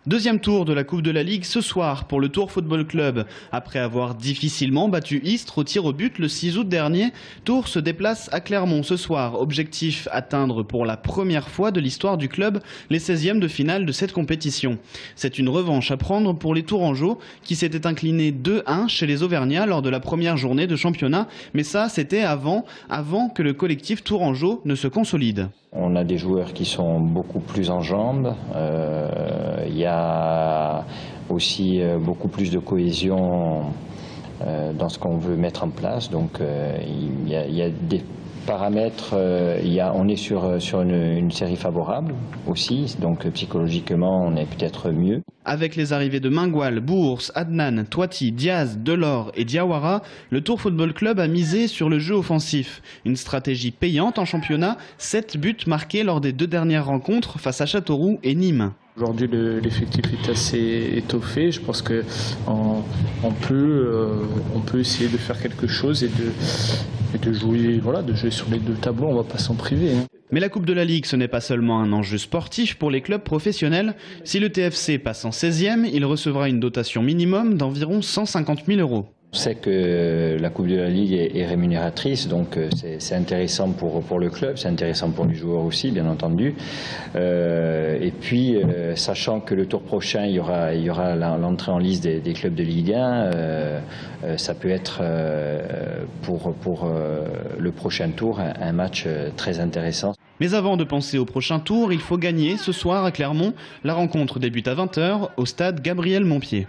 Deuxième tour de la Coupe de la Ligue ce soir pour le Tours Football Club. Après avoir difficilement battu Istres au tir au but le 6 août dernier, Tours se déplace à Clermont ce soir. Objectif, atteindre pour la première fois de l'histoire du club les 16e de finale de cette compétition. C'est une revanche à prendre pour les Tourangeaux qui s'étaient inclinés 2-1 chez les Auvergnats lors de la première journée de championnat. Mais ça, c'était avant que le collectif Tourangeau ne se consolide. On a des joueurs qui sont beaucoup plus en jambes, il y a aussi beaucoup plus de cohésion dans ce qu'on veut mettre en place, donc il y a des paramètres, on est sur une série favorable aussi, donc psychologiquement on est peut-être mieux. Avec les arrivées de Mingual, Bours, Adnan, Toiti, Diaz, Delors et Diawara, le Tours Football Club a misé sur le jeu offensif. Une stratégie payante en championnat, 7 buts marqués lors des 2 dernières rencontres face à Châteauroux et Nîmes. Aujourd'hui, l'effectif est assez étoffé. Je pense qu'on peut essayer de faire quelque chose et de jouer, de jouer sur les 2 tableaux. On ne va pas s'en priver. Mais la Coupe de la Ligue, ce n'est pas seulement un enjeu sportif pour les clubs professionnels. Si le TFC passe en 16e, il recevra une dotation minimum d'environ 150 000 €. On sait que la Coupe de la Ligue est rémunératrice, donc c'est intéressant pour le club, c'est intéressant pour les joueurs aussi, bien entendu. Et puis, sachant que le tour prochain, il y aura l'entrée en liste des clubs de Ligue 1, ça peut être pour le prochain tour un match très intéressant. Mais avant de penser au prochain tour, il faut gagner ce soir à Clermont. La rencontre débute à 20 h au stade Gabriel Montpied.